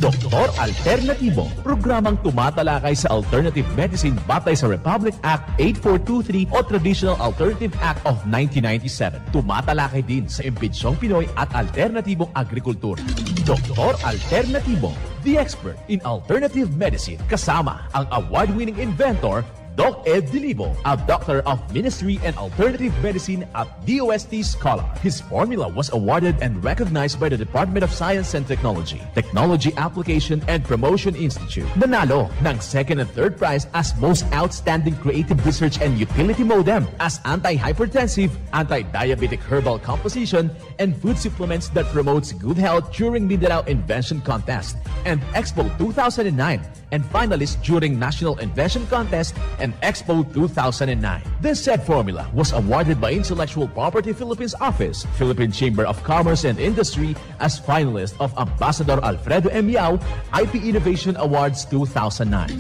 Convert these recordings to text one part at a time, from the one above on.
Doktor Alternatibo, programang tumatalakay sa alternative medicine batay sa Republic Act 8423 o Traditional Alternative Act of 1997. Tumatalakay din sa imbitsyong Pinoy at alternatibong agrikultura. Doktor Alternatibo, the expert in alternative medicine, kasama ang award-winning inventor Doc Ed Dilibo, a doctor of ministry and alternative medicine at DOST Scholar. His formula was awarded and recognized by the Department of Science and Technology, Technology Application and Promotion Institute. Nanalo ng second and third prize as Most Outstanding Creative Research and Utility Modem, as anti-hypertensive, anti-diabetic herbal composition, and food supplements that promotes good health during Mindanao Invention Contest and Expo 2009, and finalist during National Invention Contest and Expo 2009. This said formula was awarded by Intellectual Property Philippines Office, Philippine Chamber of Commerce and Industry as finalist of Ambassador Alfredo M. Yao IP Innovation Awards 2009.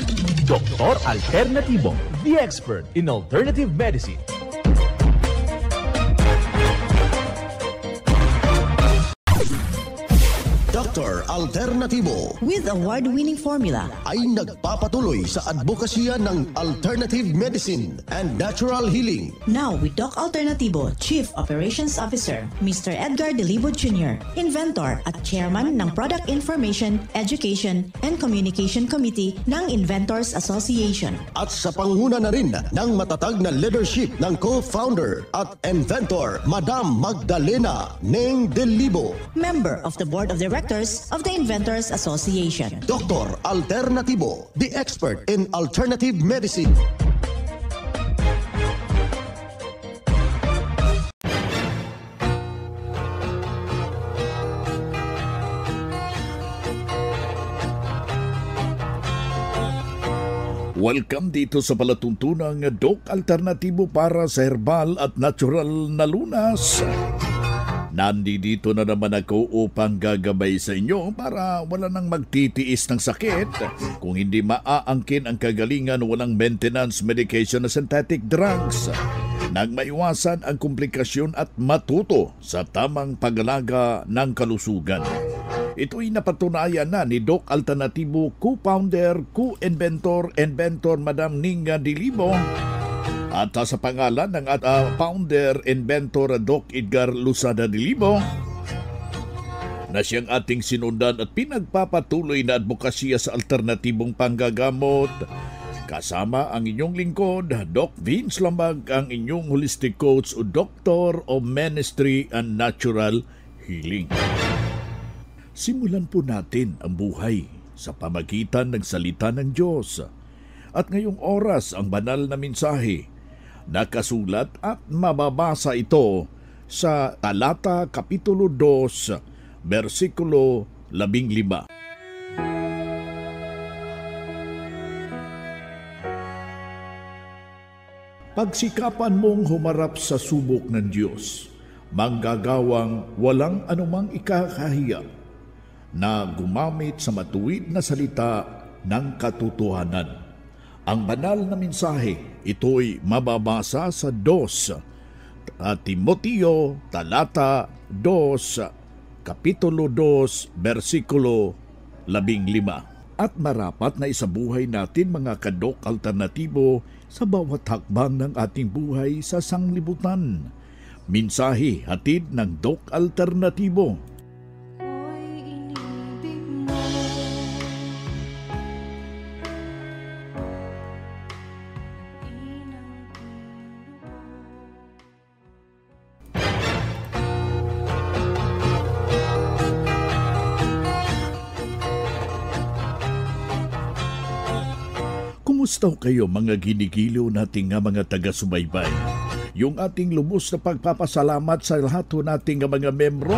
Doktor Alternatibo, the expert in alternative medicine. Dr. Alternatibo with award-winning formula ay nagpapatuloy sa advokasya ng alternative medicine and natural healing. Now with Doc Alternatibo, Chief Operations Officer, Mr. Edgar Dilibo Jr., Inventor at Chairman ng Product Information, Education and Communication Committee ng Inventors Association. At sa panguna na rin ng matatag na leadership ng co-founder at inventor, Madam Magdalena Neng Dilibo, Member of the Board of Directors of the Inventors Association. Dr. Alternatibo, the expert in alternative medicine. Welcome dito sa palatuntunang Doc Alternatibo para sa herbal at natural na lunas. Nandito na naman ako upang gagabay sa inyo para wala nang magtitiis ng sakit. Kung hindi maaangkin ang kagalingan, walang maintenance medication na synthetic drugs. Nang maiwasan ang komplikasyon at matuto sa tamang pag-alaga ng kalusugan. Ito'y napatunayan na ni Doc Alternatibo, co-founder, co-inventor, inventor Madam Ninga Dilibo. At sa pangalan ng founder, inventor Doc Edgar Lusada Dilibo, na siyang ating sinundan at pinagpapatuloy na advokasya sa alternatibong panggagamot. Kasama ang inyong lingkod, Doc Vince Lambag, ang inyong holistic coach o Doctor of Ministry and Natural Healing. Simulan po natin ang buhay sa pamagitan ng salita ng Diyos. At ngayong oras ang banal na mensahe, nakasulat at mababasa ito sa Talata Kapitulo 2, versikulo 15. Pagsikapan mong humarap sa subok ng Diyos, manggagawang walang anumang ikakahiya na gumamit sa matuwid na salita ng katotohanan. Ang banal na mensahe, ito'y mababasa sa 2 Timoteo, Talata 2, Kapitulo 2, versikulo 15. At marapat na isabuhay natin mga kadok alternatibo sa bawat hakbang ng ating buhay sa sanglibutan. Mensahe hatid ng Doc Alternatibo. Kumusta kayo mga ginigiliw nating mga taga-subaybay? Yung ating lubos na pagpapasalamat sa lahat nating mga membro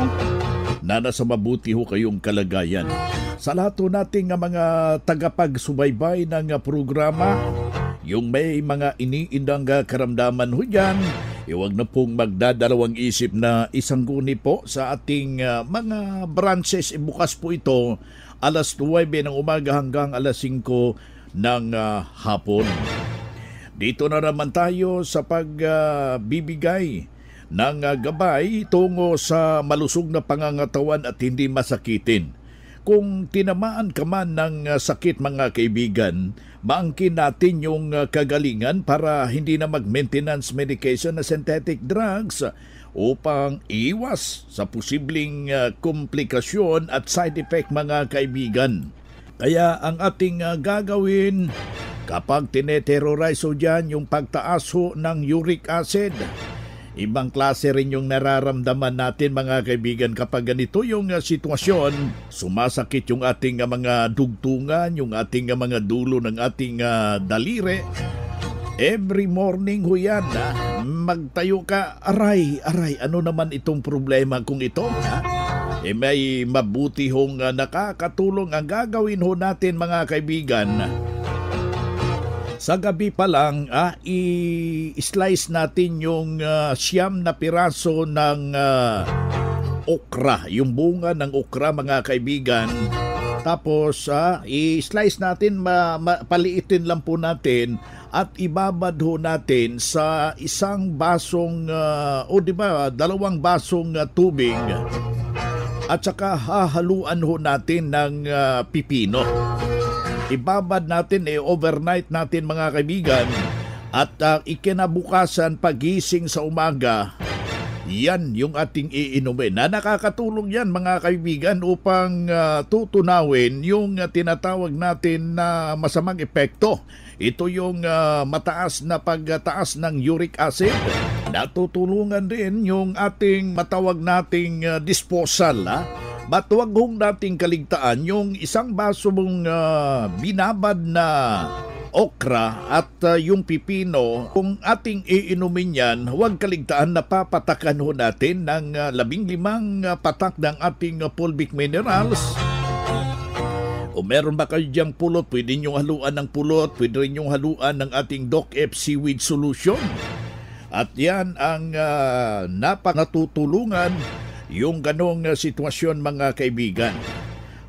na nasa mabuti ho kayong kalagayan. Sa lahat nating mga tagapagsubaybay ng programa, yung may mga iniindang karamdaman ho dyan, huwag na pong magdadalawang isip na isangguni po sa ating mga branches. Bukas po ito alas 9 ng umaga hanggang alas 5 ng hapon. Dito na naman tayo sa pagbibigay ng gabay tungo sa malusog na pangangatawan at hindi masakitin. kung tinamaan ka man ng sakit mga kaibigan, maangkin natin yung kagalingan para hindi na mag-maintenance medication na synthetic drugs upang iwas sa posibleng komplikasyon at side effect mga kaibigan. Kaya ang ating gagawin kapag tineterrorize ho dyan yung pagtaas ho ng uric acid, ibang klase rin yung nararamdaman natin mga kaibigan kapag ganito yung sitwasyon. Sumasakit yung ating mga dugtungan, yung ating mga dulo ng ating daliri. Every morning ho yan, magtayo ka, aray, ano naman itong problema kung ito? May mabuti hong nakakatulong ang gagawin ho natin mga kaibigan. Sa gabi pa lang, i-slice natin yung 9 na piraso ng okra, yung bunga ng okra mga kaibigan. Tapos i-slice natin, paliitin lang po natin at ibabad ho natin sa isang basong, 2 basong tubig. At saka hahaluan ho natin ng pipino. Ibabad natin, overnight natin mga kaibigan. At ikinabukasan pagising sa umaga, yan yung ating iinumin. Na nakakatulong yan mga kaibigan upang tutunawin yung tinatawag natin na masamang epekto. Ito yung mataas na pagtaas ng uric acid. Natutulungan din yung ating matawag nating disposal. But huwag hong nating kaligtaan yung isang baso mong binabad na okra at yung pipino. Kung ating iinumin yan, huwag kaligtaan na papatakan ho natin ng 15 patak ng ating fulvic minerals. O meron ba kayo diyang pulot, pwede nyo haluan ng pulot, pwede rin nyo haluan ng ating Doc F Seaweed Solution. At yan ang natutulungan yung ganong sitwasyon mga kaibigan.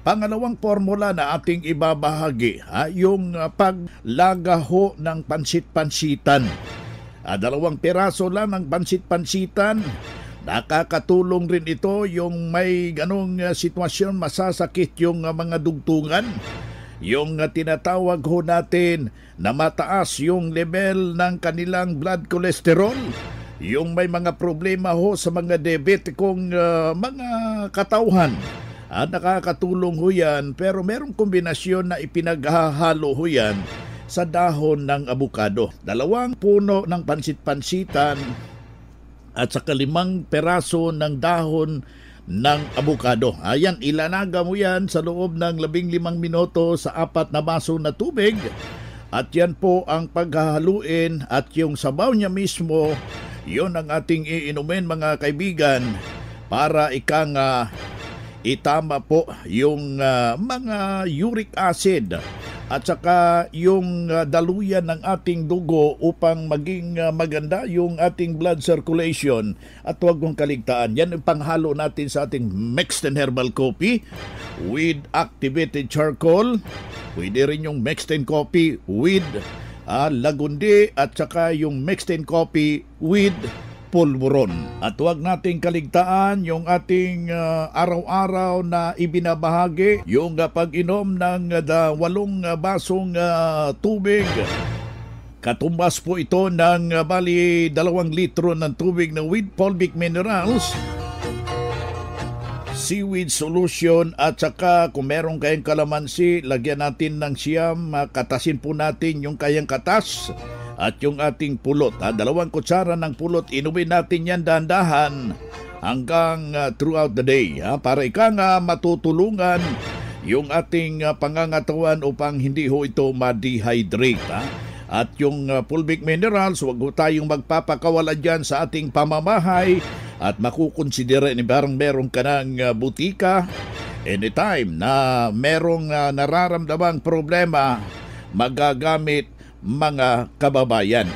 Pangalawang formula na ating ibabahagi, yung paglagaho ng pansit-pansitan. 2 piraso lang ng pansit-pansitan. Nakakatulong rin ito yung may ganong sitwasyon, masasakit yung mga dugtungan. Yung tinatawag ho natin na mataas yung level ng kanilang blood cholesterol. Yung may mga problema ho sa mga diabetikong mga katauhan. Nakakatulong ho yan, pero merong kombinasyon na ipinaghahalo ho yan sa dahon ng abukado. 2 puno ng pansit-pansitan at saka 5 peraso ng dahon ng abukado. Ayan, ilanaga mo yan sa loob ng 15 minuto sa 4 na baso na tubig. At yan po ang paghahaluin at yung sabaw niya mismo, yun ang ating iinumin mga kaibigan para itama po yung mga uric acid at saka yung daluyan ng ating dugo upang maging maganda yung ating blood circulation. At huwag mong kaligtaan, yan ang panghalo natin sa ating mixed and herbal coffee with activated charcoal. Pwede rin yung mixed and coffee with lagundi at saka yung mixed and coffee with pulburon. At huwag nating kaligtaan yung ating araw-araw na ibinabahagi, yung pag-inom ng 8 basong tubig. Katumbas po ito ng bali 2 litro ng tubig na with fulvic minerals, seaweed solution at saka kung meron kayong kalamansi, lagyan natin ng siyam, katasin po natin yung kayang katas. At yung ating pulot, 2 kutsara ng pulot, inumin natin yan dahan-dahan hanggang throughout the day. Para matutulungan yung ating pangangatawan upang hindi ho ito ma-dehydrate. At yung fulvic minerals, huwag ho tayong magpapakawala dyan sa ating pamamahay at makukonsidera ni parang meron ka ng butika. Anytime na merong nararamdamang problema, magagamit mga kababayan.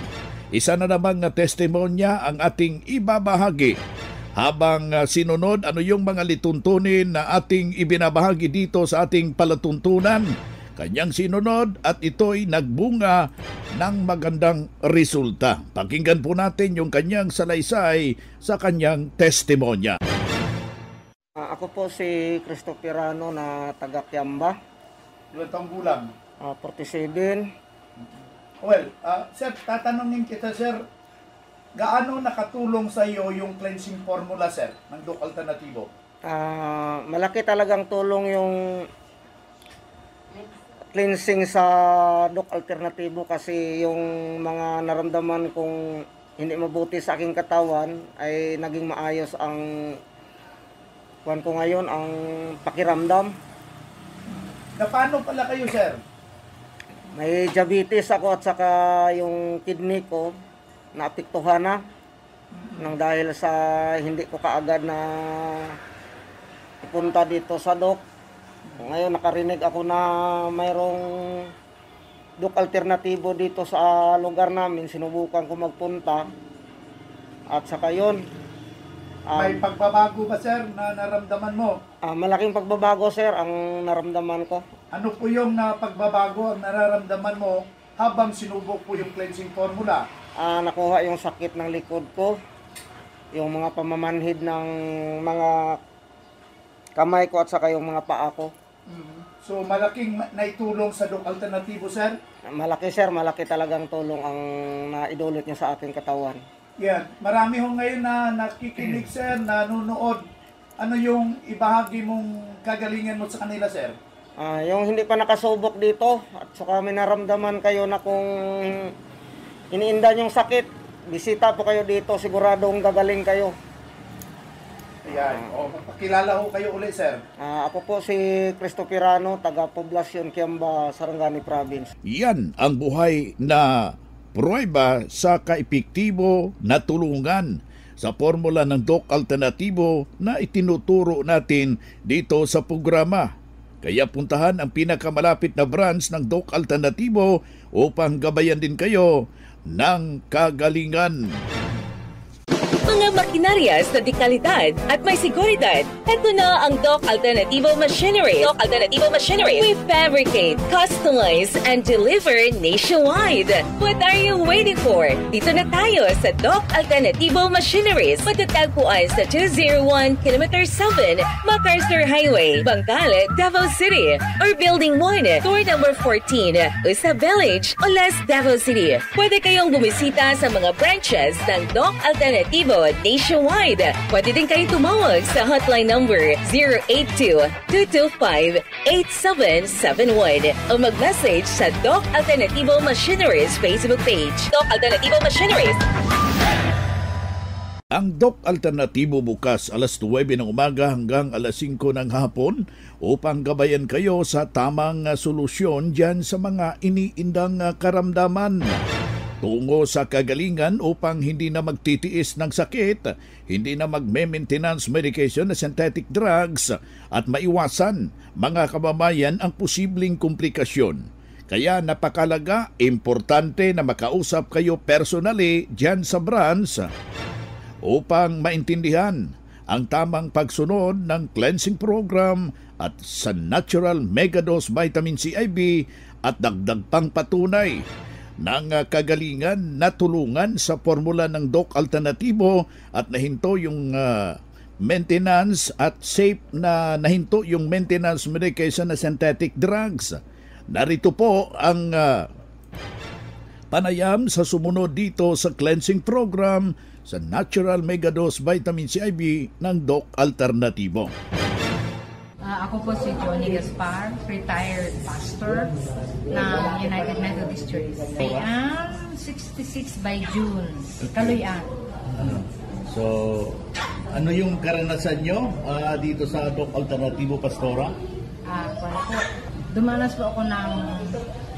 Isa na namang testimonya ang ating ibabahagi. Habang sinunod, ano yung mga lituntunin na ating ibinabahagi dito sa ating palatuntunan? Kanyang sinunod at ito'y nagbunga ng magandang resulta. Pakinggan po natin yung kanyang salaysay sa kanyang testimonya. Ako po si Cristoperano na taga Kiamba, Ilang taong gulang? 47. Well, sir, tatanungin kita, sir, gaano nakatulong sa iyo yung cleansing formula, sir, ng Doc Alternativo? Malaki talagang tulong yung cleansing sa Doc Alternativo kasi yung mga naramdaman kong hindi mabuti sa aking katawan ay naging maayos ang kuwan ko ngayon, ang pakiramdam. Na paano pala kayo, sir? May diabetes ako at saka yung kidney ko naapektuhan na nang dahil sa hindi ko kaagad na ipunta dito sa Doc. Ngayon nakarinig ako na mayroong Doc Alternativo dito sa lugar namin. Sinubukan ko magpunta at saka yun. May pagbabago ba, sir, na naramdaman mo? Malaking pagbabago, sir, ang naramdaman ko. Ano po yung pagbabago ang nararamdaman mo habang sinubok po yung cleansing formula? Nakuha yung sakit ng likod ko, yung mga pamamanhid ng mga kamay ko at saka yung mga paa ko. So malaking naitulong sa Doc Alternativo, sir? Malaki, sir, malaki talagang tulong ang naidulot niya sa aking katawan. Yan. Marami ho ngayon na nakikinig, sir, nanonood. Ano yung ibahagi mong kagalingan mo sa kanila, sir? Yung hindi pa nakasubok dito at saka may naramdaman kayo na kung iniinda yung sakit, bisita po kayo dito, siguradong gagaling kayo. Ayan. Pakilala ho kayo ulit, sir. Ako po si Cristoperano, taga Poblacion, Kiamba, Sarangani Province. Yan ang buhay na pruweba sa kaepektibo na tulungan sa formula ng Doc Alternativo na itinuturo natin dito sa programa. Kaya puntahan ang pinakamalapit na branch ng Doc Alternativo upang gabayan din kayo ng kagalingan. Mga makinarias na dekalidad at may seguridad. Ito na ang Doc Alternativo Machinery. Doc Alternativo Machinery. We fabricate, customize, and deliver nationwide. What are you waiting for? Dito na tayo sa Doc Alternativo Machineries. Matatagpuan sa 201 km 7 MacArthur Highway, Bangkalet, Davao City. Or Building 1, Door number 14, Usa Village, Olas, Davao City. Pwede kayong bumisita sa mga branches ng Doc Alternativo nationwide. Pwede din kayo tumawag sa hotline number 082-225-8771 o mag-message sa Doc Alternativo Machineries Facebook page. Doc Alternativo Machineries. Ang Doc Alternativo bukas alas 9 ng umaga hanggang alas 5 ng hapon upang gabayan kayo sa tamang solusyon dyan sa mga iniindang karamdaman. Tungo sa kagalingan upang hindi na magtitiis ng sakit, hindi na magme-maintenance medication na synthetic drugs at maiwasan mga kababayan ang posibleng komplikasyon. Kaya napakalaga, importante na makausap kayo personally dyan sa branch upang maintindihan ang tamang pagsunod ng cleansing program at sa Natural Megadose Vitamin CIB at dagdag pang patunay ng kagalingan na tulungan sa formula ng Doc Alternativo at nahinto yung maintenance at safe na nahinto yung maintenance medication na synthetic drugs. Narito po ang panayam sa sumunod dito sa cleansing program sa Natural Megadose Vitamin CIB ng Doc Alternativo. Ako po si Johnny Gaspar, retired pastor ng United Methodist Church. I am 66 by June, Kaluyan. So, ano yung karanasan nyo dito sa Doc Alternativo, Pastora? Dumanas po ako ng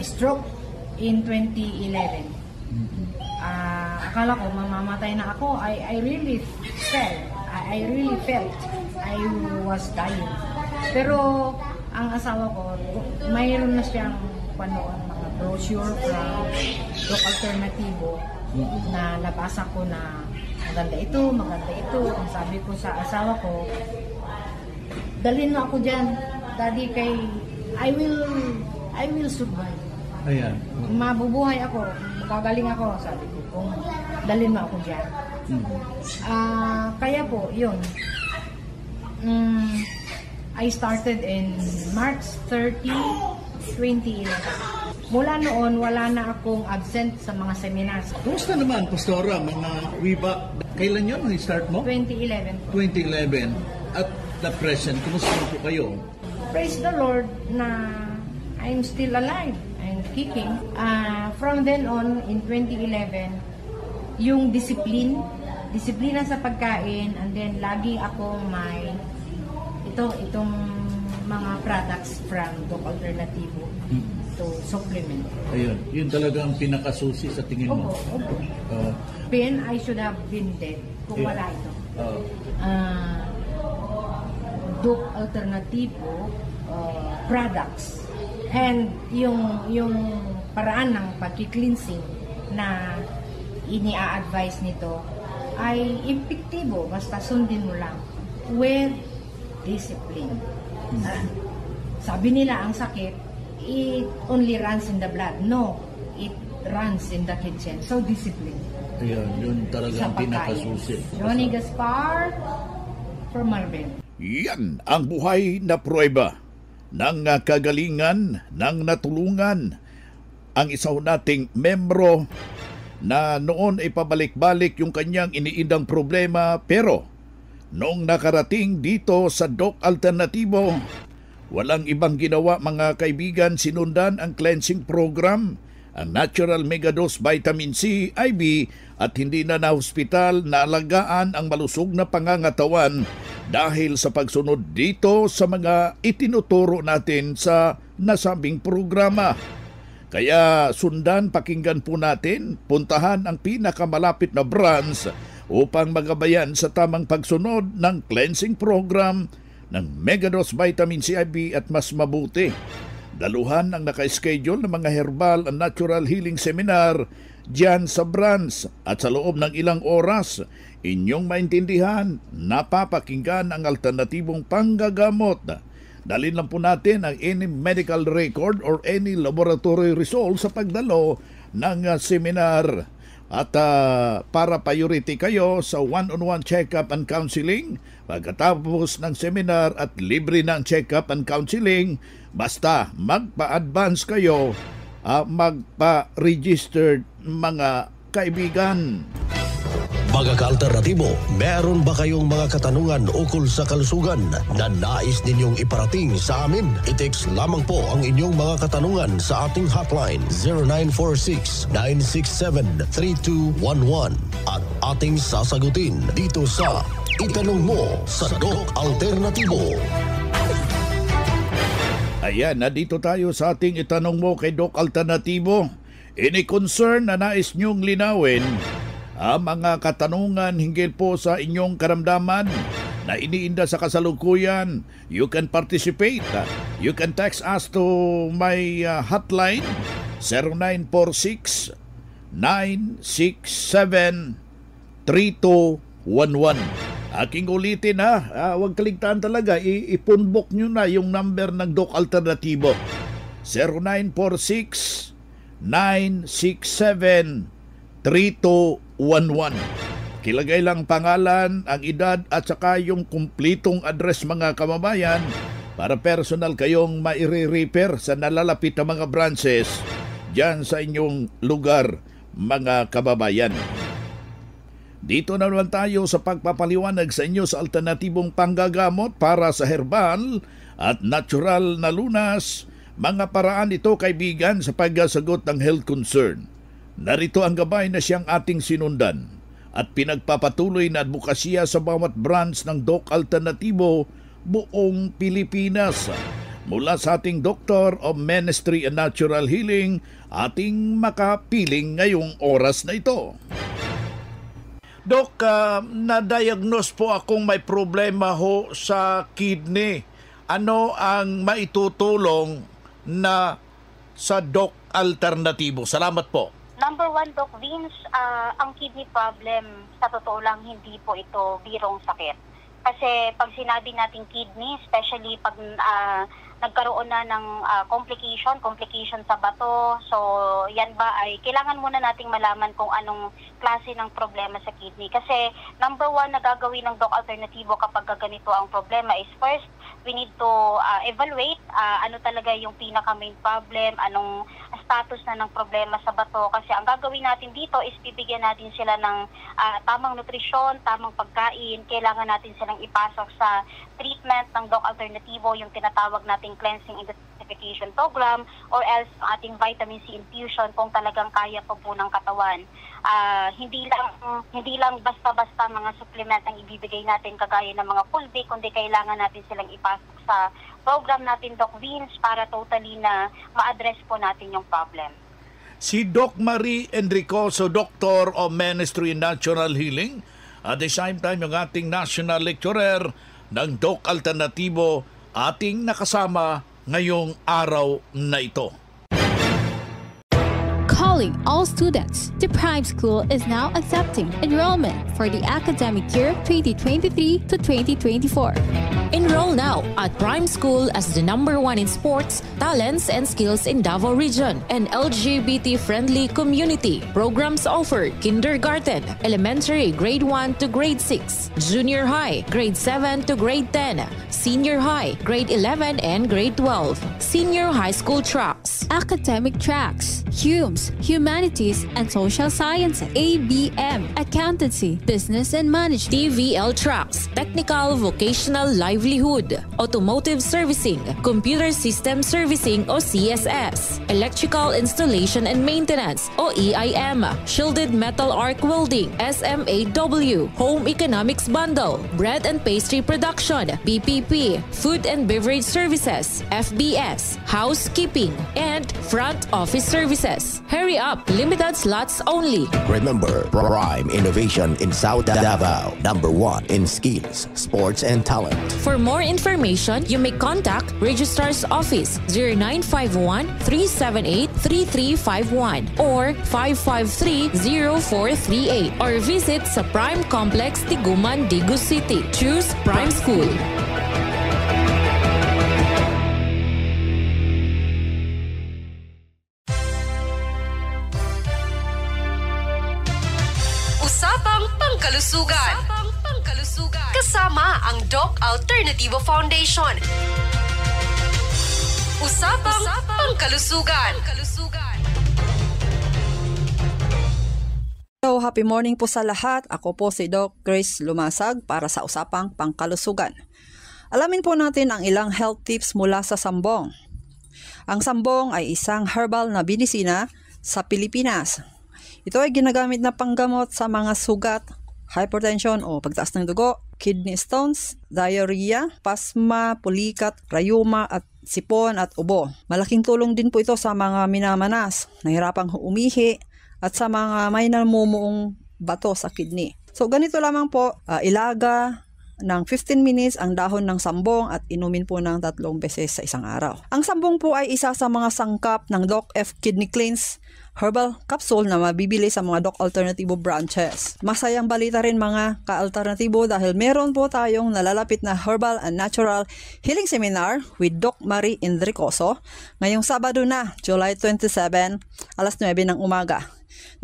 stroke in 2011. Akala ko mamamatay na ako. I really felt I was dying. Pero ang asawa ko, mayroon na siyang mga brochure from Doc Alternativo na nabasa ko na maganda ito. Ang sabi ko sa asawa ko, dalhin mo ako dyan, Daddy, kay I will survive. Ayan. Mabubuhay ako, magagaling ako, sabi ko, kung dalhin mo ako dyan. Kaya po, yun. I started in March 30, 2011. Mula noon, wala na akong absent sa mga seminars. Kumusta naman, Pastora, mga way back? Kailan yun start mo? 2011 po. 2011. At the present, kumusta na po kayo? Praise the Lord na I'm still alive and kicking. From then on, in 2011, yung disiplina sa pagkain, and then lagi ako may itong mga products from Doc Alternativo to supplement. Ayun, yun talaga ang pinakasusi sa tingin mo. Opo. Ben, I should have been dead kung wala ito. Doc Alternativo products and yung paraan ng pagki-cleansing na ini-advise nito ay epektibo, basta sundin mo lang with discipline. Sabi nila ang sakit, it only runs in the blood. No, it runs in the kitchen. So discipline. Ayun, yun talaga ang pinakasusi. Johnny Gaspar from Marben. Yan ang buhay na pruweba ng kagalingan, ng natulungan ang isa nating membro na noon ay pabalik-balik yung kanyang iniindang problema, pero noong nakarating dito sa Doc Alternativo, walang ibang ginawa mga kaibigan, sinundan ang cleansing program, ang Natural Megadose Vitamin C, IV, at hindi na hospital na alagaan ang malusog na pangangatawan dahil sa pagsunod dito sa mga itinuturo natin sa nasabing programa. Kaya sundan, pakinggan po natin, puntahan ang pinakamalapit na branch upang magabayan sa tamang pagsunod ng cleansing program ng Megadose Vitamin C IV at mas mabuti. Daluhan ang naka-schedule ng mga herbal and natural healing seminar diyan sa branch at sa loob ng ilang oras, inyong maintindihan, napapakinggan ang alternatibong panggagamot. Dalhin lang po natin ang any medical record or any laboratory result sa pagdalo ng seminar. At para priority kayo sa one-on-one check-up and counseling, pagkatapos ng seminar at libre ng check-up and counseling, basta magpa-advance kayo, magpa-registered mga kaibigan. Mga ka-alternatibo, meron ba kayong mga katanungan ukol sa kalusugan na nais ninyong iparating sa amin? I-text lamang po ang inyong mga katanungan sa ating hotline 0946-967-3211 at ating sasagutin dito sa Itanong Mo sa Doc Alternativo. Ayan, nandito tayo sa ating Itanong Mo kay Doc Alternativo. Any concern na nais niyong linawin, ang mga katanungan hinggil po sa inyong karamdaman na iniinda sa kasalukuyan, you can participate. You can text us to my hotline 0946-967-3211. Aking ulitin huwag kaligtaan talaga, ipunbok nyo na yung number ng Doc Alternativo. 0946-967-3211. Kilagay lang pangalan, ang edad at saka yung kumplitong address mga kababayan para personal kayong maire-refer sa nalalapit na mga branches dyan sa inyong lugar mga kababayan. Dito na naman tayo sa pagpapaliwanag sa inyo sa alternatibong panggagamot para sa herbal at natural na lunas. Mga paraan ito kaibigan sa pagsagot ng health concern. Narito ang gabay na siyang ating sinundan at pinagpapatuloy na advokasya sa bawat branch ng Doc Alternativo buong Pilipinas. Mula sa ating Doctor of Ministry and Natural Healing, ating makapiling ngayong oras na ito. Doc, na-diagnose po akong may problema ho sa kidney. Ano ang maitutulong na sa Doc Alternativo? Salamat po. Number one, Doc Vince, ang kidney problem, sa totoo lang, hindi po ito birong sakit. Kasi pag sinabi natin kidney, especially pag nagkaroon na ng complication sa bato. So, yan ba ay kailangan muna nating malaman kung anong klase ng problema sa kidney. Kasi number one na gagawin ng Doc Alternativo kapag ganito ang problema is first, we need to evaluate ano talaga yung pinaka-main problem, anong status na ng problema sa bato. Kasi ang gagawin natin dito is bibigyan natin sila ng tamang nutrisyon, tamang pagkain. Kailangan natin silang ipasok sa treatment ng Doc Alternativo, yung tinatawag nating cleansing intensification program, or else ating vitamin C infusion kung talagang kaya po ng katawan. Hindi lang basta-basta mga supplement ang ibibigay natin kagaya ng mga fulvic, kundi kailangan natin silang ipasok sa program natin Doc Vince para totally na ma-address po natin yung problem. Si Doc Marie Enricoso, Doctor of Ministry Natural Healing, at the same time yung ating National Lecturer ng Doc Alternativo, ating nakasama ngayong araw na ito. Calling all students, the Prime School is now accepting enrollment for the academic year 2023 to 2024. Enroll now at Prime School as the #1 in sports, talents, and skills in Davao Region, an LGBT-friendly community. Programs offered: kindergarten, elementary, grade 1 to grade 6, junior high, grade 7 to grade 10, senior high, grade 11 and grade 12, senior high school tracks, academic tracks, HUMS, Humanities and Social Sciences, ABM, Accountancy, Business and Management, TVL tracks, technical, vocational, livelihood, automotive servicing, computer system servicing o CSS, electrical installation and maintenance o EIM, shielded metal arc welding, SMAW, home economics bundle, bread and pastry production, BPP, food and beverage services, FBS, housekeeping, and front office services. Hurry up, limited slots only. Remember, Prime Innovation in South Davao, #1 in skills, sports, and talent. For more information, you may contact Registrar's Office 0951-378-3351 or 553-0438 or visit sa Prime Complex, Tiguman, Digu City. Choose Prime School. Usapang Pangkalusugan. Kasama ang Doc Alternativo Foundation. Usapang Pangkalusugan. So, happy morning po sa lahat. Ako po si Doc Grace Lumasag para sa Usapang Pangkalusugan. Alamin po natin ang ilang health tips mula sa sambong. Ang sambong ay isang herbal na binisina sa Pilipinas. Ito ay ginagamit na panggamot sa mga sugat, hypertension o pagtaas ng dugo, kidney stones, diarrhea, pasma, pulikat, rayuma at sipon at ubo. Malaking tulong din po ito sa mga minamanas, nahirapang umihi at sa mga may namumuong bato sa kidney. So ganito lamang po, ilaga ng 15 minutes ang dahon ng sambong at inumin po ng 3 beses sa isang araw. Ang sambong po ay isa sa mga sangkap ng Doc F Kidney Cleanse herbal capsule na mabibili sa mga Doc Alternativo branches. Masayang balita rin mga ka-alternatibo dahil meron po tayong nalalapit na Herbal and Natural Healing Seminar with Doc Marie Enricoso ngayong Sabado na, July 27, alas 9 ng umaga.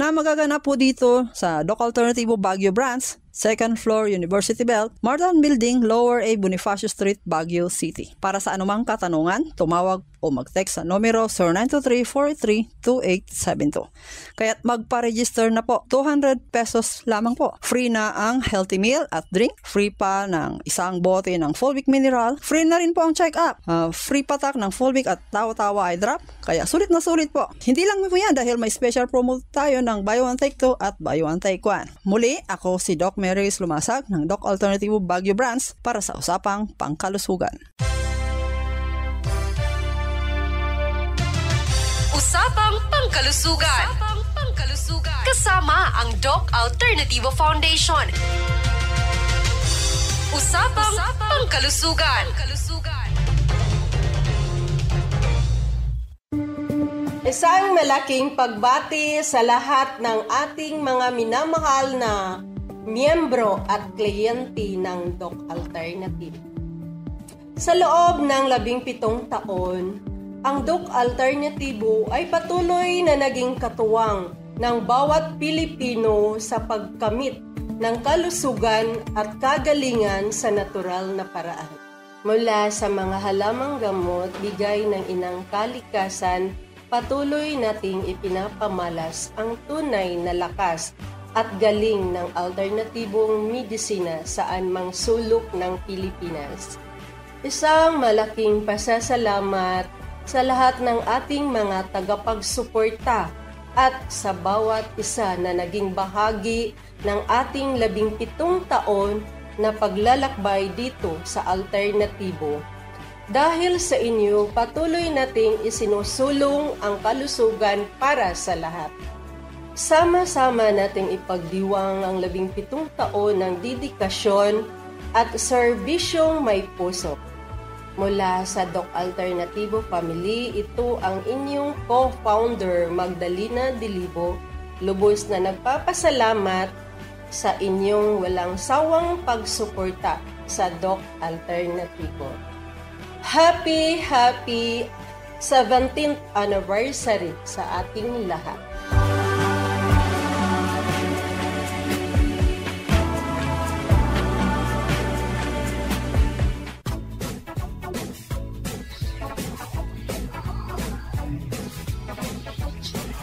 Na magaganap po dito sa Doc Alternativo Baguio Branch, 2nd floor, University Belt, Martin Building, Lower A, Bonifacio Street, Baguio City. Para sa anumang katanungan, tumawag o mag-text sa numero 0923-432872. Kaya't magpa-register na po. 200 pesos lamang po. Free na ang healthy meal at drink. Free pa ng isang bote ng Fulvic Mineral. Free na rin po ang check-up. Free patak ng Fulvic at Tawa-Tawa Eye Drop. Kaya sulit na sulit po. Hindi lang po yan dahil may special promo tayo ng Buy One Take 2 at Buy One Take 1. Muli, ako si Doc Mary Lumasag ng Doc Alternativo Baguio Branch para sa Usapang Pangkalusugan. Usapang Pangkalusugan. Kasama ang Doc Alternativo Foundation. Usapang Pangkalusugan. Isang malaking pagbati sa lahat ng ating mga minamahal na miyembro at kliyente ng Doc Alternativo. Sa loob ng 17 taon, ang Doc Alternatibo ay patuloy na naging katuwang ng bawat Pilipino sa pagkamit ng kalusugan at kagalingan sa natural na paraan. Mula sa mga halamang gamot, bigay ng inang kalikasan, patuloy nating ipinapamalas ang tunay na lakas at galing ng alternatibong medisina saan mang sulok ng Pilipinas. Isang malaking pasasalamat sa lahat ng ating mga tagapagsuporta at sa bawat isa na naging bahagi ng ating 17 taon na paglalakbay dito sa Alternatibo. Dahil sa inyo, patuloy nating isinusulong ang kalusugan para sa lahat. Sama-sama nating ipagdiwang ang 17 taon ng dedikasyon at serbisyong may puso. Mula sa Doc Alternatibo Family, ito ang inyong co-founder Magdalena Dilibo, lubos na nagpapasalamat sa inyong walang sawang pagsuporta sa Doc Alternatibo. Happy 17th anniversary sa ating lahat.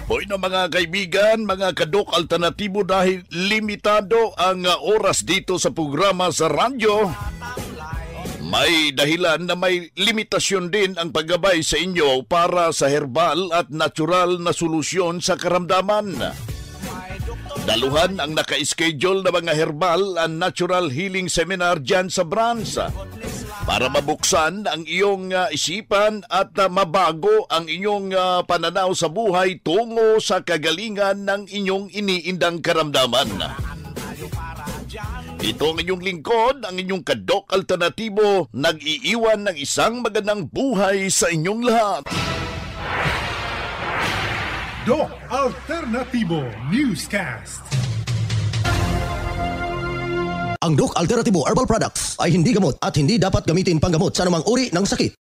Hoy na mga kaibigan, mga kadok alternatibo, dahil limitado ang oras dito sa programa sa radyo, may dahilan na may limitasyon din ang paggabay sa inyo para sa herbal at natural na solusyon sa karamdaman. Daluhan ang naka-schedule na mga herbal and natural healing seminar dyan sa branch para mabuksan ang iyong isipan at mabago ang inyong pananaw sa buhay tungo sa kagalingan ng inyong iniindang karamdaman. Ito ang inyong lingkod, ang inyong kadok alternatibo, nag-iiwan ng isang magandang buhay sa inyong lahat. Doc Alternatibo Newscast. Ang Doc Alternatibo Herbal Products ay hindi gamot at hindi dapat gamitin panggamot sa anumang uri ng sakit.